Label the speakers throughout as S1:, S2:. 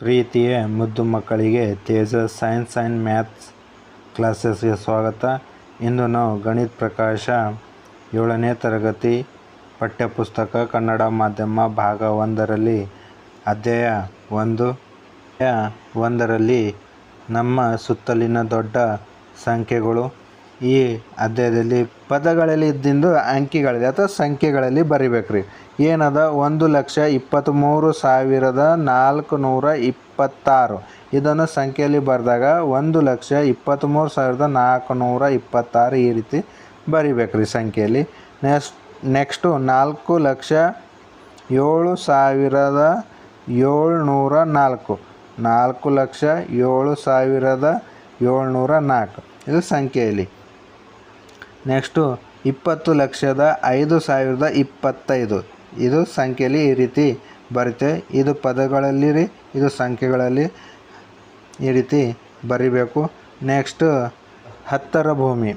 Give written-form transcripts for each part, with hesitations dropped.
S1: ಪ್ರೀತಿಯ ಮುದ್ದು ಮಕ್ಕಳಿಗೆ ತೇಜಸ್ ಸೈನ್ಸ್ ಆ್ಯಂಡ್ ಮ್ಯಾಥ್ಸ್ ಕ್ಲಾಸಸ್ಗೆ ಸ್ವಾಗತ. ಇಂದು ನಾವು ಗಣಿತ ಪ್ರಕಾಶ 7ನೇ ತರಗತಿ ಪಠ್ಯಪುಸ್ತಕ ಕನ್ನಡ ಮಾಧ್ಯಮ ಭಾಗ 1ರಲ್ಲಿ ಅಧ್ಯಾಯ 1ರಲ್ಲಿ ನಮ್ಮ ಸುತ್ತಲಿನ ದೊಡ್ಡ ಸಂಖ್ಯೆಗಳು. ಈ ಅಧ್ಯಾಯದಲ್ಲಿ ಪದಗಳಲ್ಲಿ ಇದ್ದಿಂದ ಅಂಕಿಗಳಿದೆ ಅಥವಾ ಸಂಖ್ಯೆಗಳಲ್ಲಿ ಬರಿಬೇಕ್ರಿ. ಏನದ 1,23,426 ಇದನ್ನು ಸಂಖ್ಯೆಯಲ್ಲಿ ಬರೆದಾಗ 1,23,426 ಈ ರೀತಿ ಬರಿಬೇಕ್ರಿ ಸಂಖ್ಯೆಯಲ್ಲಿ. ನೆಕ್ಸ್ಟು 4,07,704 4,07,704 ಇದು ಸಂಖ್ಯೆಯಲ್ಲಿ. ನೆಕ್ಸ್ಟು 20,05,025 ಇದು ಸಂಖ್ಯೆಯಲ್ಲಿ ಈ ರೀತಿ ಬರುತ್ತೆ. ಇದು ಪದಗಳಲ್ಲಿ ರೀ, ಇದು ಸಂಖ್ಯೆಗಳಲ್ಲಿ ಈ ರೀತಿ ಬರಿಬೇಕು. ನೆಕ್ಸ್ಟ್ 10ರ ಭೂಮಿ.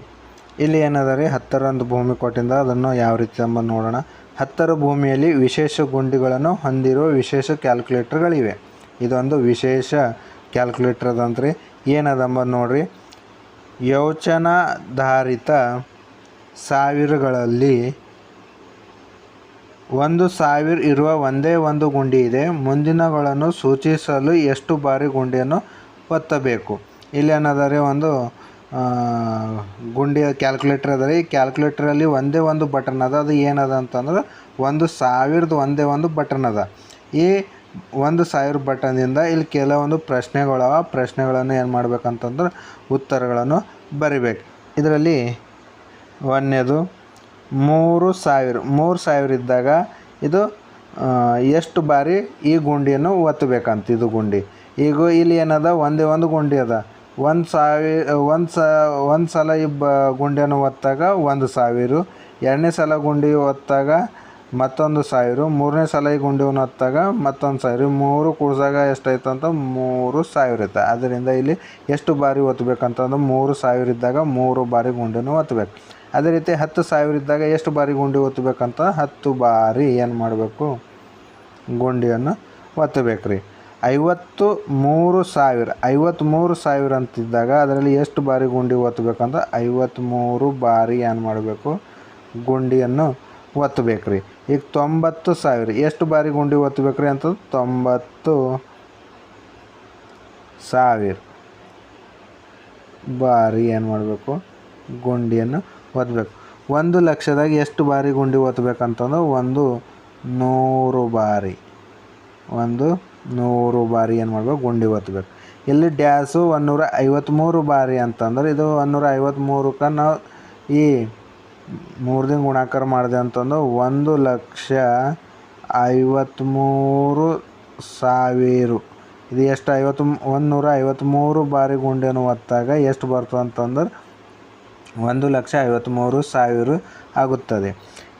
S1: ಇಲ್ಲಿ ಏನದ ರೀ, 10ರ ಒಂದು ಭೂಮಿ ಕೊಟ್ಟಿಂದ ಅದನ್ನು ಯಾವ ರೀತಿ ಎಂಬ ನೋಡೋಣ. 10ರ ಭೂಮಿಯಲ್ಲಿ ವಿಶೇಷ ಗುಂಡಿಗಳನ್ನು ಹೊಂದಿರುವ ವಿಶೇಷ ಕ್ಯಾಲ್ಕುಲೇಟರ್ಗಳಿವೆ. ಇದೊಂದು ವಿಶೇಷ ಕ್ಯಾಲ್ಕುಲೇಟರ್ ಅದಂತ್ರಿ. ಏನದಂಬ ನೋಡ್ರಿ. ಯೋಚನಾಧಾರಿತ ಸಾವಿರಗಳಲ್ಲಿ 1,000 ಇರುವ ಒಂದೇ ಒಂದು ಗುಂಡಿ ಇದೆ. ಮುಂದಿನಗಳನ್ನು ಸೂಚಿಸಲು ಎಷ್ಟು ಬಾರಿ ಗುಂಡಿಯನ್ನು ಒತ್ತಬೇಕು. ಇಲ್ಲಿ ಏನದ ರೀ, ಒಂದು ಗುಂಡಿಯ ಕ್ಯಾಲ್ಕುಲೇಟರ್ ಅದ ರೀ. ಈ ಕ್ಯಾಲ್ಕುಲೇಟರಲ್ಲಿ ಒಂದೇ ಒಂದು ಬಟನ್ ಅದ. ಅದು ಏನದ ಅಂತಂದ್ರೆ 1,000 ಒಂದೇ ಒಂದು ಬಟನ್ ಅದ. ಈ 1,000 ಬಟನ್ನಿಂದ ಇಲ್ಲಿ ಕೆಲವೊಂದು ಪ್ರಶ್ನೆಗಳವ. ಪ್ರಶ್ನೆಗಳನ್ನು ಏನು ಮಾಡ್ಬೇಕಂತಂದ್ರೆ ಉತ್ತರಗಳನ್ನು ಬರಿಬೇಕು. ಇದರಲ್ಲಿ ಒಂದನೇದು 3,000 ಇದ್ದಾಗ ಇದು ಎಷ್ಟು ಬಾರಿ ಈ ಗುಂಡಿಯನ್ನು ಒತ್ತಬೇಕಂತ. ಇದು ಗುಂಡಿ ಈಗ ಇಲ್ಲಿ ಏನದ, ಒಂದೇ ಒಂದು ಗುಂಡಿ ಅದ. ಒಂದು ಸಲ ಈ ಗುಂಡಿಯನ್ನು ಒತ್ತಾಗ 1,000, ಎರಡನೇ ಸಲ ಗುಂಡಿ ಒತ್ತಾಗ ಮತ್ತೊಂದು 1,000, ಮೂರನೇ ಸಲ ಈ ಗುಂಡಿಯನ್ನು ಒತ್ತಾಗ ಮತ್ತೊಂದು 1,000, 3 ಕೂಡಿಸಾಗ ಎಷ್ಟಾಯ್ತು ಅಂತ 3,000 ಇತ್ತು. ಆದ್ದರಿಂದ ಇಲ್ಲಿ ಎಷ್ಟು ಬಾರಿ ಒತ್ತಬೇಕಂತಂದ್ರೆ 3,000 ಇದ್ದಾಗ 3 ಬಾರಿ ಗುಂಡಿಯನ್ನು ಒತ್ತಬೇಕು. ಅದೇ ರೀತಿ 10,000 ಇದ್ದಾಗ ಎಷ್ಟು ಬಾರಿ ಗುಂಡಿ ಒತ್ತಬೇಕಂತ 10 ಬಾರಿ ಏನು ಮಾಡಬೇಕು, ಗುಂಡಿಯನ್ನು ಒತ್ತಬೇಕ್ರಿ. 53,000 ಅಂತಿದ್ದಾಗ ಅದರಲ್ಲಿ ಎಷ್ಟು ಬಾರಿ ಗುಂಡಿ ಒತ್ತಬೇಕಂತ 53 ಬಾರಿ ಏನು ಮಾಡಬೇಕು, ಗುಂಡಿಯನ್ನು ಒತ್ತಬೇಕ್ರಿ. ಈಗ 90,000 ಎಷ್ಟು ಬಾರಿ ಗುಂಡಿ ಒತ್ತಬೇಕ್ರಿ ಅಂತ 90,000 ಬಾರಿ ಏನು ಮಾಡಬೇಕು, ಗುಂಡಿಯನ್ನು ಒತ್ತಬೇಕು. 1,00,000ದಾಗ ಎಷ್ಟು ಬಾರಿ ಗುಂಡಿ ಒತ್ತಬೇಕಂತಂದ್ರೆ 100 ಬಾರಿ ಏನು ಮಾಡಬೇಕು, ಗುಂಡಿ ಒತ್ತಬೇಕು. ಇಲ್ಲಿ ಡ್ಯಾಸು 153 ಬಾರಿ ಅಂತಂದ್ರೆ ಇದು 153ಕ್ಕೆ ನಾವು ಈ 3 ಗುಣಾಕಾರ ಮಾಡಿದೆ ಅಂತಂದ್ರೆ 1,53,000 ಇದು ಎಷ್ಟು 153 ಬಾರಿ ಗುಂಡಿಯನ್ನು ಒತ್ತಾಗ ಎಷ್ಟು ಬರ್ತದೆ ಅಂತಂದ್ರೆ 1,53,000 ಆಗುತ್ತದೆ.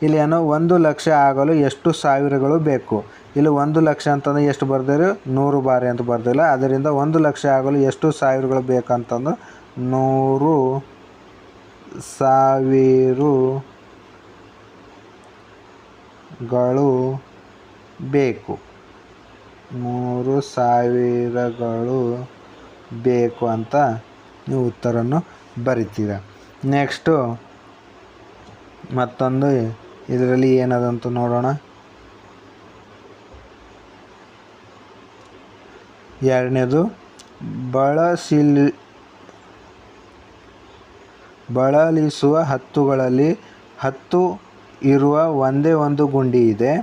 S1: ಇಲ್ಲಿ ಏನೋ 1,00,000 ಆಗಲು ಎಷ್ಟು ಸಾವಿರಗಳು ಬೇಕು. ಇಲ್ಲಿ 1,00,000 ಅಂತಂದ್ರೆ ಎಷ್ಟು ಬರ್ದಿರಿ, 100 ಬಾರಿ ಅಂತ ಬರ್ದಿಲ್ಲ. ಅದರಿಂದ 1,00,000 ಆಗಲು ಎಷ್ಟು ಸಾವಿರಗಳು ಬೇಕಂತಂದ್ರೆ 100,000ಗಳು ಬೇಕು. 100,000ಗಳು ಬೇಕು ಅಂತ ನೀವು ಉತ್ತರವನ್ನು ಬರಿತೀರ. ನೆಕ್ಸ್ಟು ಮತ್ತೊಂದು ಇದರಲ್ಲಿ ಏನದಂತ ನೋಡೋಣ. ಎರಡನೇದು ಬಳಲಿಸುವ ಹತ್ತುಗಳಲ್ಲಿ 10 ಇರುವ ಒಂದೇ ಒಂದು ಗುಂಡಿ ಇದೆ.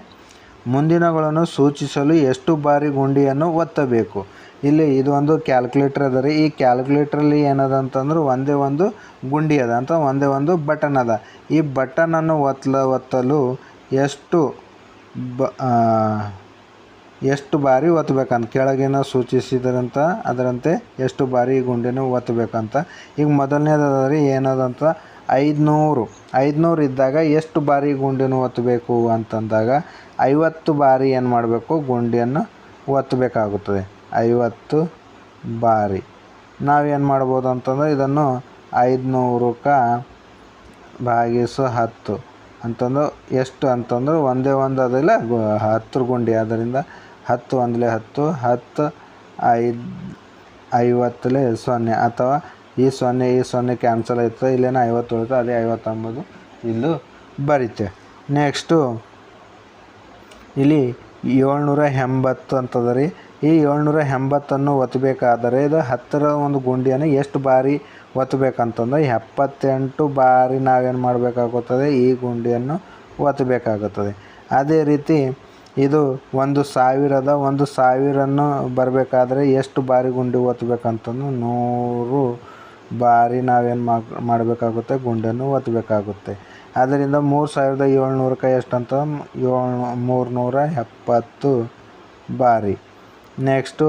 S1: ಮುಂದಿನಗಳನ್ನು ಸೂಚಿಸಲು ಎಷ್ಟು ಬಾರಿ ಗುಂಡಿಯನ್ನು ಒತ್ತಬೇಕು. ಇಲ್ಲಿ ಇದು ಒಂದು ಕ್ಯಾಲ್ಕುಲೇಟರ್ ಅದ ರೀ. ಈ ಕ್ಯಾಲ್ಕುಲೇಟ್ರಲ್ಲಿ ಏನದ ಅಂತಂದ್ರೆ ಒಂದೇ ಒಂದು ಗುಂಡಿ ಅದ ಅಂತ, ಒಂದೇ ಒಂದು ಬಟನ್ ಅದ. ಈ ಬಟನನ್ನು ಒತ್ತಲು ಎಷ್ಟು ಬಾರಿ ಒತ್ತಬೇಕಂತ ಕೆಳಗಿನ ಸೂಚಿಸಿದಂತ ಅದರಂತೆ ಎಷ್ಟು ಬಾರಿ ಈ ಗುಂಡಿಯನ್ನು ಒತ್ತಬೇಕಂತ. ಈಗ ಮೊದಲನೇದು ರೀ ಏನದಂತ 500 ಇದ್ದಾಗ ಎಷ್ಟು ಬಾರಿ ಗುಂಡಿಯನ್ನು ಒತ್ತಬೇಕು ಅಂತಂದಾಗ 50 ಬಾರಿ ಏನು ಮಾಡಬೇಕು, ಗುಂಡಿಯನ್ನು ಒತ್ತಬೇಕಾಗುತ್ತದೆ. 50 ಬಾರಿ ನಾವೇನು ಮಾಡ್ಬೋದು ಅಂತಂದ್ರೆ ಇದನ್ನು 500ಕ್ಕೆ ಭಾಗಿಸು 10 ಅಂತಂದು ಎಷ್ಟು ಅಂತಂದ್ರೆ ಒಂದೇ ಒಂದು ಅದಿಲ್ಲ 10 ಗುಂಡಿ. ಆದ್ದರಿಂದ 10 1 10 10 50 ಅಥವಾ ಈ 0 ಕ್ಯಾನ್ಸಲ್ ಆಯ್ತದೆ, ಇಲ್ಲೇನೋ 50 ಉಳಿತು, ಅದೇ 50 ಅಂಬೋದು ಇಲ್ಲೂ ಬರೀತೆ. ನೆಕ್ಸ್ಟು ಇಲ್ಲಿ 780 ಅಂತದ ರೀ. ಈ 780 ಒತ್ತಬೇಕಾದರೆ ಇದು 10ರ ಒಂದು ಗುಂಡಿಯನ್ನು ಎಷ್ಟು ಬಾರಿ ಒತ್ತಬೇಕಂತಂದ್ರೆ 78 ಬಾರಿ ನಾವೇನು ಮಾಡಬೇಕಾಗುತ್ತದೆ, ಈ ಗುಂಡಿಯನ್ನು ಒತ್ತಬೇಕಾಗುತ್ತದೆ. ಅದೇ ರೀತಿ ಇದು 1000 ಬರಬೇಕಾದ್ರೆ ಎಷ್ಟು ಬಾರಿ ಗುಂಡಿ ಒತ್ತಬೇಕಂತಂದು 100 ಬಾರಿ ನಾವೇನು ಮಾಡಬೇಕಾಗುತ್ತೆ, ಗುಂಡಿಯನ್ನು ಒತ್ತಬೇಕಾಗುತ್ತೆ. ಅದರಿಂದ 3700ಕ್ಕೆ ಎಷ್ಟಂತ 370 ಬಾರಿ. ನೆಕ್ಸ್ಟು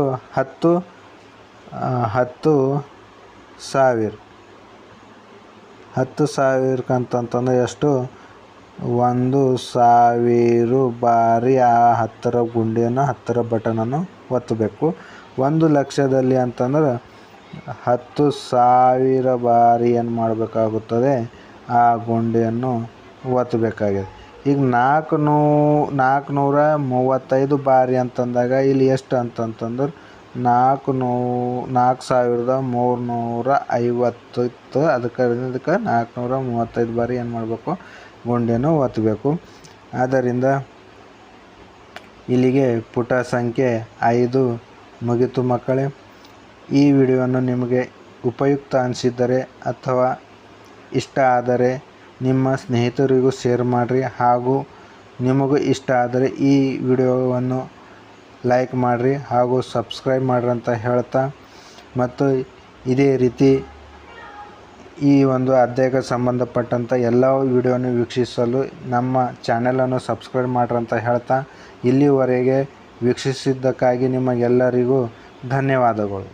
S1: 10,000 ಎಷ್ಟು 1000 ಬಾರಿ ಆ 10ರ ಗುಂಡಿಯನ್ನು 10ರ ಬಟನನ್ನು ಒತ್ತಬೇಕು. 1,00,000ದಲ್ಲಿ ಅಂತಂದ್ರೆ 10,000 ಬಾರಿ ಏನು ಮಾಡಬೇಕಾಗುತ್ತದೆ, ಆ ಗುಂಡಿಯನ್ನು ಒತ್ತಬೇಕಾಗಿದೆ. ಈಗ 435 ಬಾರಿ ಅಂತಂದಾಗ ಇಲ್ಲಿ ಎಷ್ಟು ಅಂತಂತಂದ್ರೆ 4,350 ಅದಕ್ಕೆ 435 ಬಾರಿ ಏನು ಮಾಡಬೇಕು, ಗುಂಡಿಯನ್ನು ಒತ್ತಬೇಕು. ಆದ್ದರಿಂದ ಇಲ್ಲಿಗೆ ಪುಟ ಸಂಖ್ಯೆ 5 ಮುಗಿತು ಮಕ್ಕಳೇ. ಈ ವಿಡಿಯೋವನ್ನು ನಿಮಗೆ ಉಪಯುಕ್ತ ಅನಿಸಿದ್ದರೆ ಅಥವಾ ಇಷ್ಟ ಆದರೆ ನಿಮ್ಮ ಸ್ನೇಹಿತರಿಗೂ ಶೇರ್ ಮಾಡಿರಿ. ಹಾಗೂ ನಿಮಗೂ ಇಷ್ಟ ಆದರೆ ಈ ವಿಡಿಯೋವನ್ನು ಲೈಕ್ ಮಾಡಿರಿ ಹಾಗೂ ಸಬ್ಸ್ಕ್ರೈಬ್ ಮಾಡಿರಿ ಅಂತ ಹೇಳ್ತಾ, ಮತ್ತು ಇದೇ ರೀತಿ ಈ ಒಂದು ಅಧ್ಯಾಯಕ್ಕೆ ಸಂಬಂಧಪಟ್ಟಂಥ ಎಲ್ಲ ವಿಡಿಯೋನ ವೀಕ್ಷಿಸಲು ನಮ್ಮ ಚಾನೆಲನ್ನು ಸಬ್ಸ್ಕ್ರೈಬ್ ಮಾಡಿರಿ ಅಂತ ಹೇಳ್ತಾ, ಇಲ್ಲಿವರೆಗೆ ವೀಕ್ಷಿಸಿದ್ದಕ್ಕಾಗಿ ನಿಮಗೆಲ್ಲರಿಗೂ ಧನ್ಯವಾದಗಳು.